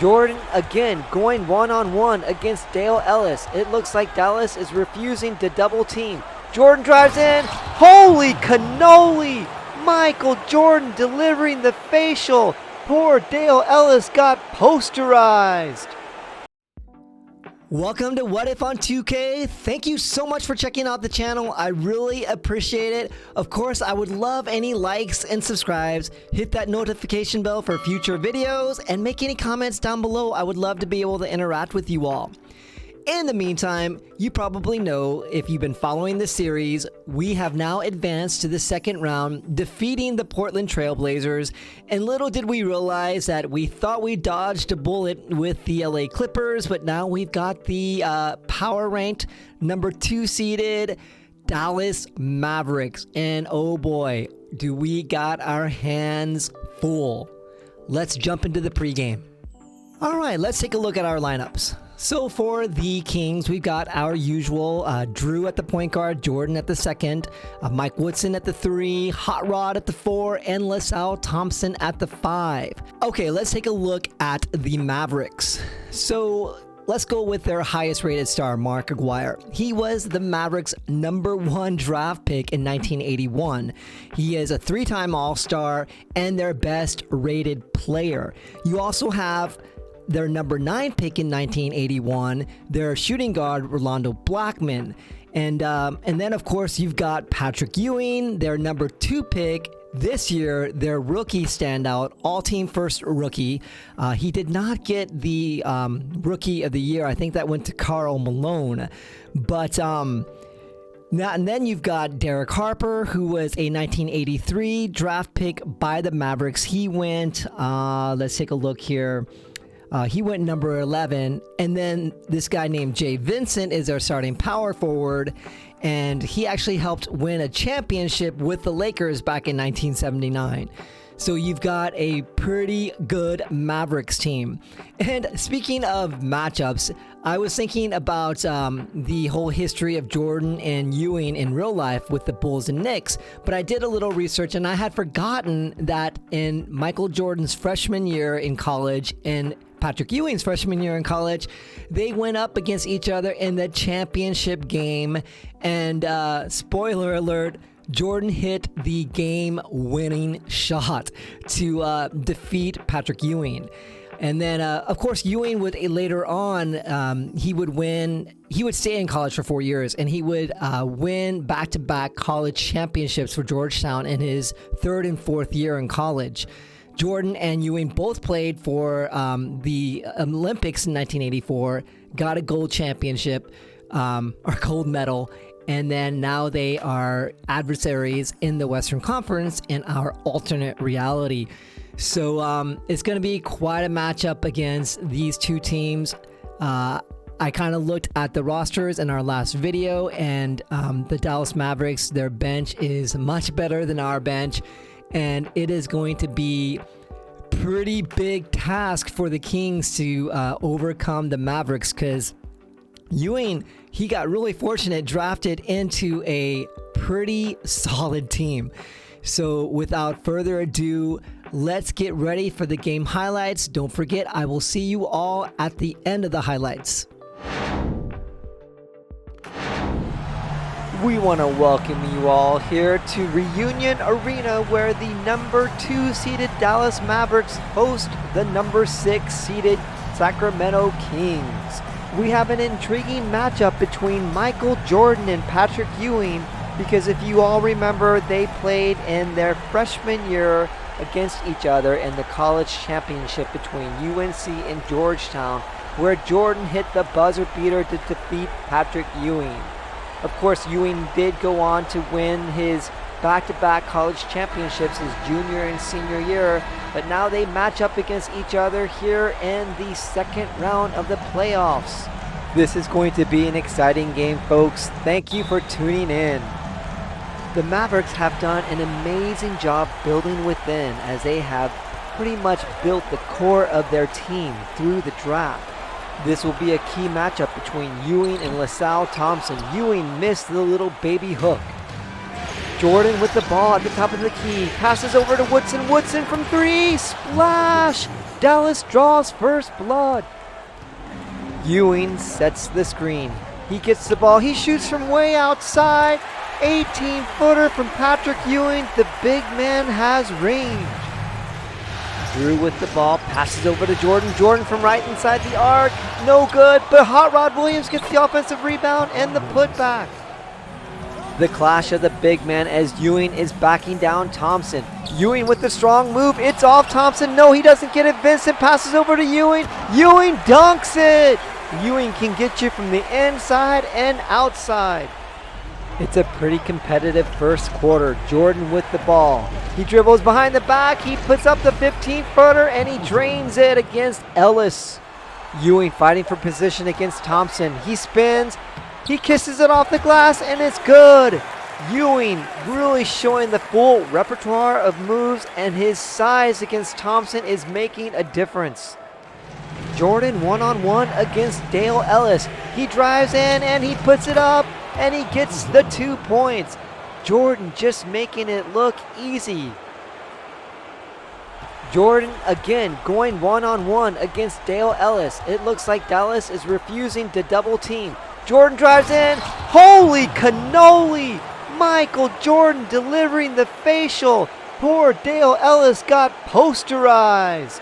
Jordan again going one-on-one against Dale Ellis. It looks like Dallas is refusing to double team. Jordan drives in. Holy cannoli! Michael Jordan delivering the facial. Poor Dale Ellis got posterized. Welcome to What If on 2K. Thank you so much for checking out the channel. I really appreciate it. Of course, I would love any likes and subscribes. Hit that notification bell for future videos and make any comments down below. I would love to be able to interact with you all. In the meantime, you probably know, if you've been following this series, we have now advanced to the second round, defeating the Portland Trail Blazers, and little did we realize that we thought we dodged a bullet with the LA Clippers, but now we've got the power-ranked number 2 seeded Dallas Mavericks, and oh boy, do we got our hands full. Let's jump into the pregame. All right, let's take a look at our lineups. So for the Kings, we've got our usual Drew at the point guard, Jordan at the second, Mike Woodson at the 3, Hot Rod at the 4, and LaSalle Thompson at the 5. Okay, let's take a look at the Mavericks. So let's go with their highest rated star, Mark Aguirre. He was the Mavericks' #1 draft pick in 1981. He is a 3-time All-Star and their best rated player. You also have their #9 pick in 1981, their shooting guard, Rolando Blackman. And then, of course, you've got Patrick Ewing, their #2 pick this year, their rookie standout, all-team first rookie. He did not get the Rookie of the Year. I think that went to Karl Malone. But now, and then you've got Derek Harper, who was a 1983 draft pick by the Mavericks. He went, let's take a look here. He went number 11, and then this guy named Jay Vincent is our starting power forward, and he actually helped win a championship with the Lakers back in 1979. So you've got a pretty good Mavericks team. And speaking of matchups, I was thinking about the whole history of Jordan and Ewing in real life with the Bulls and Knicks, but I did a little research and I had forgotten that in Michael Jordan's freshman year in college and Patrick Ewing's freshman year in college, they went up against each other in the championship game, and spoiler alert, Jordan hit the game-winning shot to defeat Patrick Ewing. And then, of course, Ewing would later on, he would stay in college for 4 years, and he would win back-to-back college championships for Georgetown in his 3rd and 4th year in college. Jordan and Ewing both played for the Olympics in 1984, got a gold championship, or gold medal, and then now they are adversaries in the Western Conference in our alternate reality. So it's going to be quite a matchup against these two teams. I kind of looked at the rosters in our last video, and the Dallas Mavericks, their bench is much better than our bench. And it is going to be pretty big task for the Kings to overcome the Mavericks, because Ewing, he got really fortunate, drafted into a pretty solid team. So without further ado, let's get ready for the game highlights. Don't forget, I will see you all at the end of the highlights. We want to welcome you all here to Reunion Arena, where the #2 seeded Dallas Mavericks host the #6 seeded Sacramento Kings. We have an intriguing matchup between Michael Jordan and Patrick Ewing, because if you all remember, they played in their freshman year against each other in the college championship between UNC and Georgetown, where Jordan hit the buzzer beater to defeat Patrick Ewing. Of course, Ewing did go on to win his back-to-back college championships his junior and senior year, but now they match up against each other here in the second round of the playoffs. This is going to be an exciting game, folks. Thank you for tuning in. The Mavericks have done an amazing job building within, as they have pretty much built the core of their team through the draft. This will be a key matchup between Ewing and LaSalle Thompson. Ewing missed the little baby hook. Jordan with the ball at the top of the key. Passes over to Woodson. Woodson from 3. Splash! Dallas draws first blood. Ewing sets the screen. He gets the ball. He shoots from way outside. 18-footer from Patrick Ewing. The big man has range. Drew with the ball, passes over to Jordan. Jordan from right inside the arc. No good, but Hot Rod Williams gets the offensive rebound and the putback. The clash of the big man as Ewing is backing down Thompson. Ewing with the strong move. It's off Thompson. No, he doesn't get it. Vincent passes over to Ewing. Ewing dunks it. Ewing can get you from the inside and outside. It's a pretty competitive first quarter. Jordan with the ball. He dribbles behind the back. He puts up the 15-footer and he drains it against Ellis. Ewing fighting for position against Thompson. He spins. He kisses it off the glass and it's good. Ewing really showing the full repertoire of moves, and his size against Thompson is making a difference. Jordan one-on-one against Dale Ellis. He drives in and he puts it up and he gets the 2 points. Jordan just making it look easy. Jordan again going one-on-one against Dale Ellis. It looks like Dallas is refusing to double team. Jordan drives in. Holy cannoli! Michael Jordan delivering the facial. Poor Dale Ellis got posterized.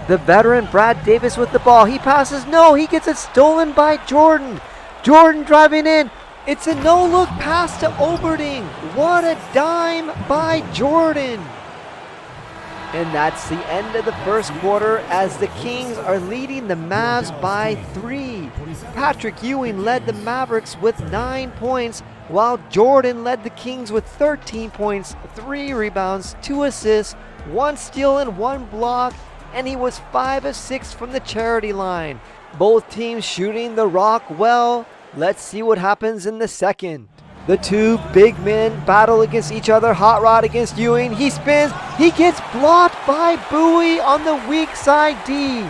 The veteran Brad Davis with the ball. He passes. No, he gets it stolen by Jordan. Jordan driving in. It's a no-look pass to Oberding. What a dime by Jordan. And that's the end of the first quarter as the Kings are leading the Mavs by 3. Patrick Ewing led the Mavericks with 9 points, while Jordan led the Kings with 13 points, 3 rebounds, 2 assists, 1 steal and 1 block, and he was 5 of 6 from the charity line. Both teams shooting the rock well. Let's see what happens in the second. The two big men battle against each other. Hot Rod against Ewing. He spins. He gets blocked by Bowie on the weak side D.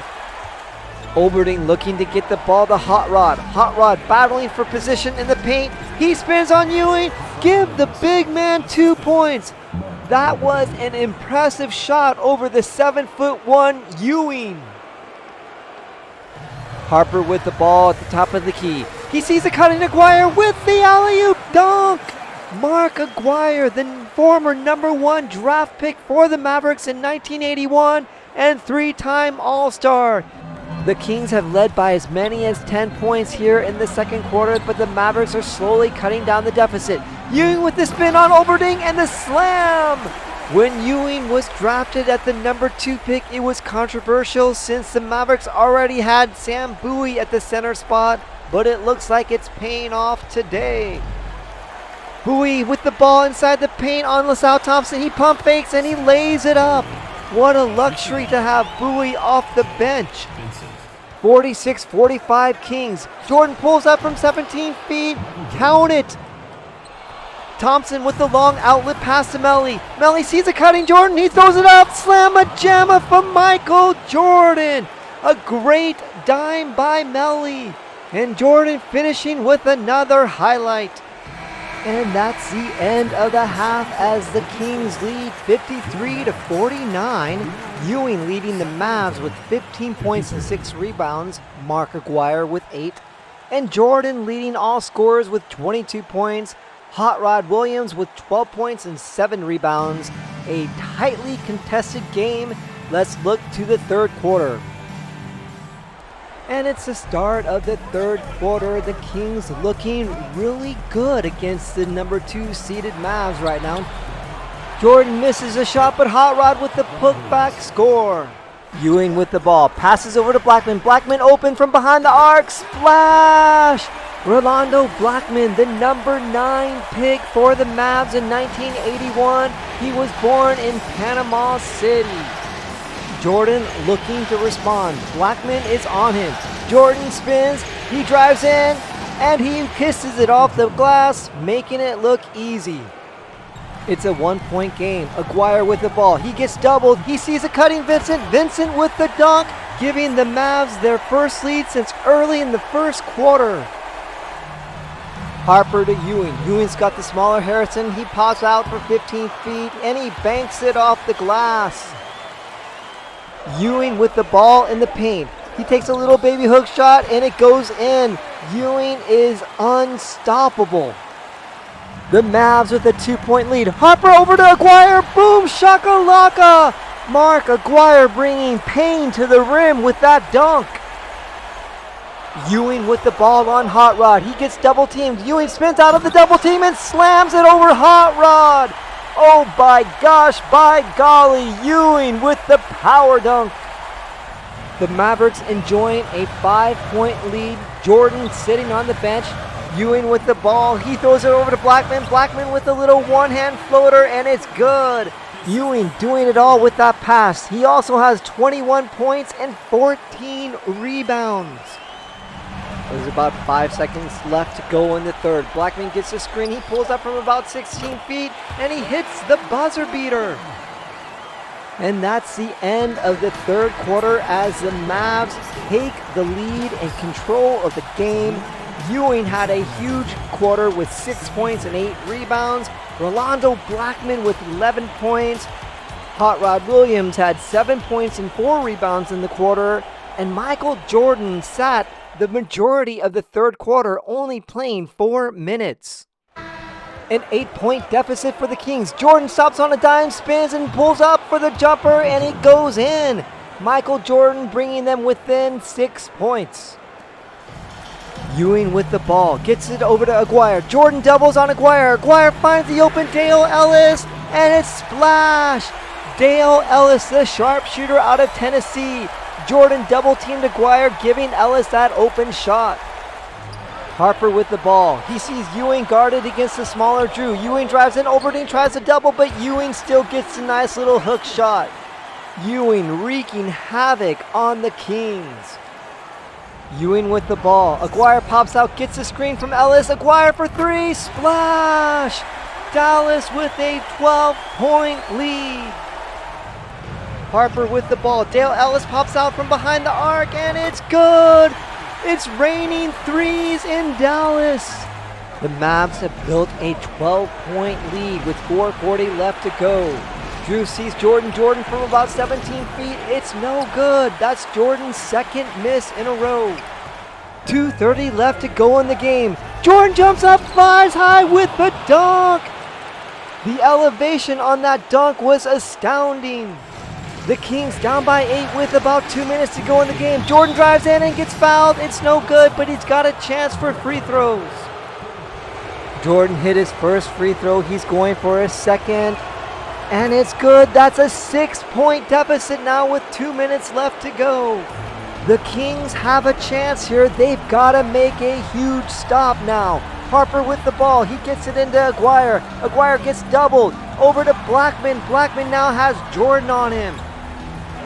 Oberding looking to get the ball to Hot Rod. Hot Rod battling for position in the paint. He spins on Ewing. Give the big man 2 points. That was an impressive shot over the 7'1" Ewing. Harper with the ball at the top of the key. He sees a cutting Aguirre with the alley-oop dunk. Mark Aguirre, the former #1 draft pick for the Mavericks in 1981 and 3-time All-Star. The Kings have led by as many as 10 points here in the second quarter, but the Mavericks are slowly cutting down the deficit. Ewing with the spin on Oberding and the slam. When Ewing was drafted at the #2 pick, it was controversial since the Mavericks already had Sam Bowie at the center spot, but it looks like it's paying off today. Bowie with the ball inside the paint on LaSalle Thompson. He pump fakes and he lays it up. What a luxury to have Bowie off the bench. 46-45 Kings. Jordan pulls up from 17 feet. Count it. Thompson with the long outlet pass to Melly. Melly sees a cutting Jordan. He throws it up. Slamma-jamma from Michael Jordan. A great dime by Melly. And Jordan finishing with another highlight. And that's the end of the half as the Kings lead 53-49. Ewing leading the Mavs with 15 points and 6 rebounds. Mark Aguirre with 8. And Jordan leading all scorers with 22 points. Hot Rod Williams with 12 points and 7 rebounds. A tightly contested game. Let's look to the third quarter. And it's the start of the third quarter. The Kings looking really good against the #2 seeded Mavs right now. Jordan misses a shot, but Hot Rod with the putback score. Ewing with the ball. Passes over to Blackman. Blackman open from behind the arc. Splash! Rolando Blackman, the #9 pick for the Mavs in 1981. He was born in Panama City. Jordan looking to respond. Blackman is on him. Jordan spins. He drives in and he kisses it off the glass, making it look easy. It's a 1-point game. Aguirre with the ball. He gets doubled. He sees a cutting Vincent. Vincent with the dunk, giving the Mavs their first lead since early in the first quarter. Harper to Ewing. Ewing's got the smaller Harrison. He pops out for 15 feet and he banks it off the glass. Ewing with the ball in the paint. He takes a little baby hook shot and it goes in. Ewing is unstoppable. The Mavs with a 2-point lead. Harper over to Aguirre. Boom, shakalaka. Mark Aguirre bringing pain to the rim with that dunk. Ewing with the ball on Hot Rod. He gets double teamed. Ewing spins out of the double team and slams it over Hot Rod. Oh by gosh, by golly, Ewing with the power dunk. The Mavericks enjoying a 5-point lead. Jordan sitting on the bench. Ewing with the ball. He throws it over to Blackman. Blackman with a little one-hand floater, and it's good. Ewing doing it all with that pass. He also has 21 points and 14 rebounds. There's about 5 seconds left to go in the third. Blackman gets the screen. He pulls up from about 16 feet, and he hits the buzzer beater. And that's the end of the third quarter as the Mavs take the lead and control of the game. Ewing had a huge quarter with 6 points and 8 rebounds. Rolando Blackman with 11 points. Hot Rod Williams had 7 points and 4 rebounds in the quarter. And Michael Jordan sat the majority of the third quarter, only playing 4 minutes. An 8-point deficit for the Kings. Jordan stops on a dime, spins and pulls up for the jumper, and it goes in. Michael Jordan bringing them within 6 points. Ewing with the ball, gets it over to Aguirre. Jordan doubles on Aguirre. Aguirre finds the open Dale Ellis, and it's splash. Dale Ellis, the sharpshooter out of Tennessee. Jordan double-teamed Aguirre, giving Ellis that open shot. Harper with the ball. He sees Ewing guarded against the smaller Drew. Ewing drives in, Oberding tries to double, but Ewing still gets a nice little hook shot. Ewing wreaking havoc on the Kings. Ewing with the ball. Aguirre pops out, gets a screen from Ellis. Aguirre for 3, splash! Dallas with a 12-point lead. Harper with the ball. Dale Ellis pops out from behind the arc, and it's good! It's raining threes in Dallas. The Mavs have built a 12-point lead with 4:40 left to go. Drew sees Jordan. Jordan from about 17 feet. It's no good. That's Jordan's second miss in a row. 2:30 left to go in the game. Jordan jumps up, flies high with the dunk. The elevation on that dunk was astounding. The Kings down by 8 with about 2 minutes to go in the game. Jordan drives in and gets fouled. It's no good, but he's got a chance for free throws. Jordan hit his first free throw. He's going for a second. And it's good. That's a 6-point deficit now with 2 minutes left to go. The Kings have a chance here. They've got to make a huge stop now. Harper with the ball. He gets it into Aguirre. Aguirre gets doubled. Over to Blackman. Blackman now has Jordan on him.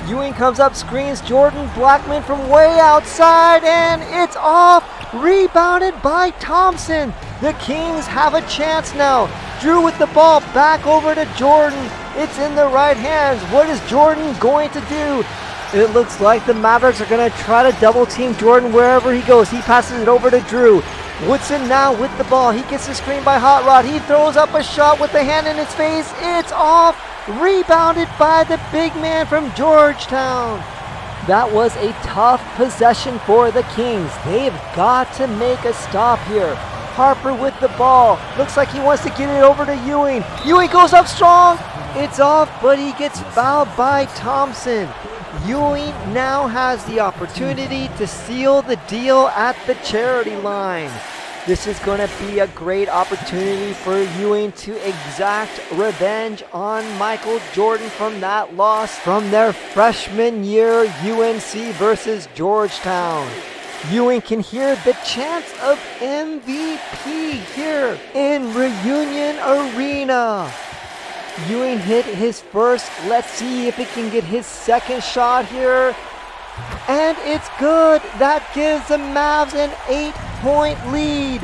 Ewing comes up, screens Jordan. Blackman from way outside, and it's off. Rebounded by Thompson. The Kings have a chance now. Drew with the ball back over to Jordan. It's in the right hands. What is Jordan going to do? It looks like the Mavericks are going to try to double team Jordan wherever he goes. He passes it over to Drew. Woodson now with the ball. He gets the screen by Hot Rod. He throws up a shot with the hand in his face. It's off. Rebounded by the big man from Georgetown. That was a tough possession for the Kings. They've got to make a stop here. Harper with the ball. Looks like he wants to get it over to Ewing. Ewing goes up strong. It's off, but he gets fouled by Thompson. Ewing now has the opportunity to seal the deal at the charity line. This is going to be a great opportunity for Ewing to exact revenge on Michael Jordan from that loss from their freshman year UNC versus Georgetown. Ewing can hear the chants of MVP here in Reunion Arena. Ewing hit his first. Let's see if he can get his second shot here. And it's good. That gives the Mavs an 8-point lead.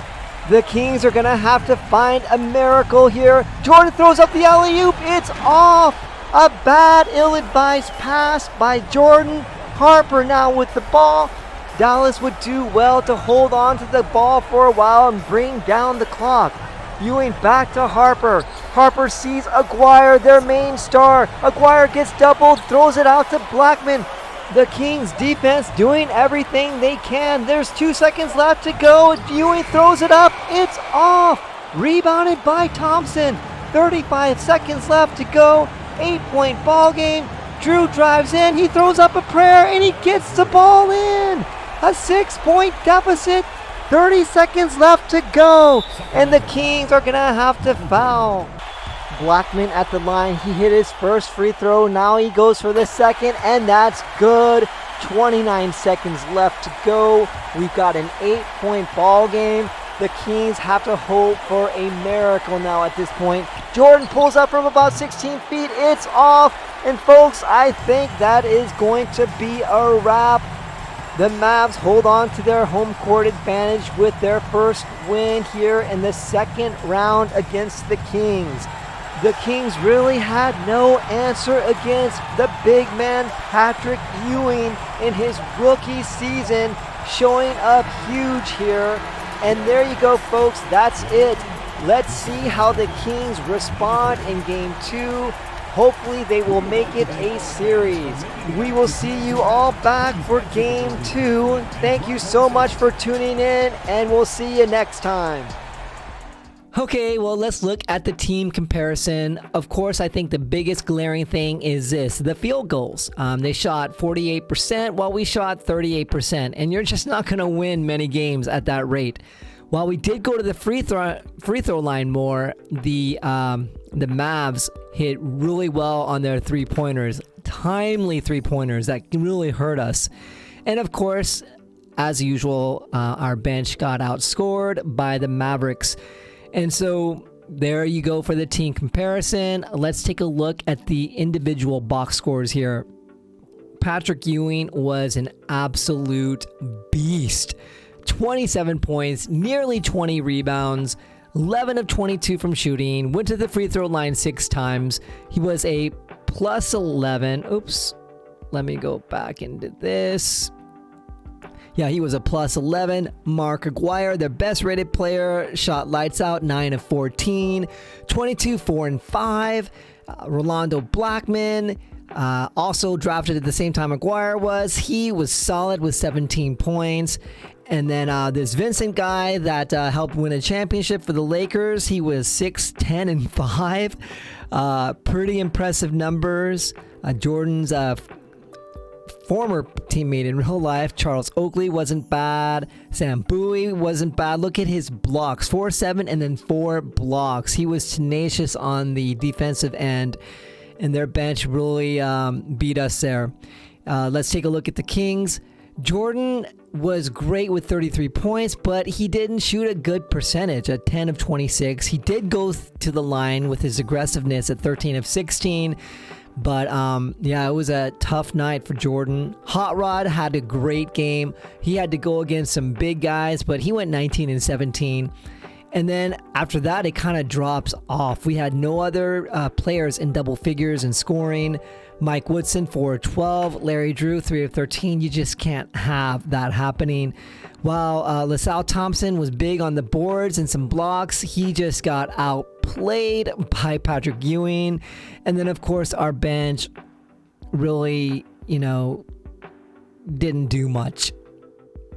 The Kings are going to have to find a miracle here. Jordan throws up the alley-oop. It's off. A bad, ill-advised pass by Jordan. Harper now with the ball. Dallas would do well to hold on to the ball for a while and bring down the clock. Ewing back to Harper. Harper sees Aguirre, their main star. Aguirre gets doubled, throws it out to Blackman. The Kings defense doing everything they can. There's 2 seconds left to go. Ewing throws it up. It's off. Rebounded by Thompson. 35 seconds left to go. 8-point ball game. Drew drives in. He throws up a prayer and he gets the ball in. A 6-point deficit. 30 seconds left to go. And the Kings are going to have to foul. Blackman at the line. He hit his first free throw. Now he goes for the second, and that's good. 29 seconds left to go. We've got an 8-point ball game. The Kings have to hope for a miracle now at this point. Jordan pulls up from about 16 feet. It's off. And folks, I think that is going to be a wrap. The Mavs hold on to their home court advantage with their first win here in the second round against the Kings. The Kings really had no answer against the big man Patrick Ewing in his rookie season, showing up huge here. And there you go, folks. That's it. Let's see how the Kings respond in Game 2. Hopefully they will make it a series. We will see you all back for Game 2. Thank you so much for tuning in, and we'll see you next time. Okay, well, let's look at the team comparison. Of course, I think the biggest glaring thing is this, the field goals. They shot 48% while we shot 38%, and you're just not going to win many games at that rate. While we did go to the free throw line more, the Mavs hit really well on their three-pointers, timely three-pointers that really hurt us. And of course, as usual, our bench got outscored by the Mavericks. And so there you go for the team comparison. Let's take a look at the individual box scores here. Patrick Ewing was an absolute beast. 27 points, nearly 20 rebounds, 11 of 22 from shooting, went to the free throw line 6 times. He was a plus 11. Oops. Let me go back into this. Yeah, he was a plus 11. Mark Aguirre, their best rated player, shot lights out, 9 of 14, 22, 4 and 5. Rolando Blackman, also drafted at the same time Aguirre was. He was solid with 17 points. And then this Vincent guy that helped win a championship for the Lakers, he was 6, 10, and 5. Pretty impressive numbers. Jordan's former teammate in real life, Charles Oakley, wasn't bad. Sam Bowie wasn't bad. Look at his blocks, 4, 7, and then 4 blocks. He was tenacious on the defensive end, and their bench really beat us there. Let's take a look at the Kings. Jordan was great with 33 points, but he didn't shoot a good percentage at 10 of 26. He did go to the line with his aggressiveness at 13 of 16. But yeah, it was a tough night for Jordan. Hot Rod had a great game. He had to go against some big guys, but he went 19 and 17. And then after that, it kind of drops off. We had no other players in double figures in scoring. Mike Woodson, 4 of 12. Larry Drew, 3 of 13. You just can't have that happening. While LaSalle Thompson was big on the boards and some blocks, he just got outplayed by Patrick Ewing. And then, of course, our bench really, didn't do much.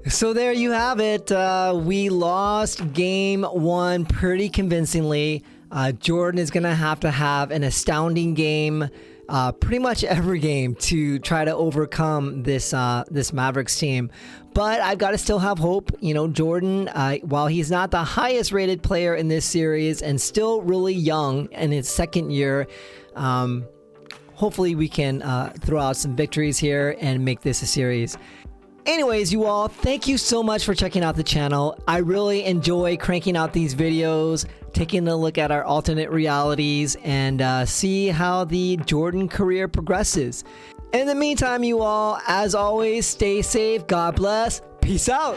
So there you have it. We lost game 1 pretty convincingly. Jordan is going to have an astounding game pretty much every game to try to overcome this Mavericks team. But I've got to still have hope. Jordan, while he's not the highest rated player in this series and still really young in his second year, hopefully we can throw out some victories here and make this a series. Anyways, you all, thank you so much for checking out the channel. I really enjoy cranking out these videos, taking a look at our alternate realities, and see how the Jordan career progresses. In the meantime, you all, as always, stay safe, God bless, peace out.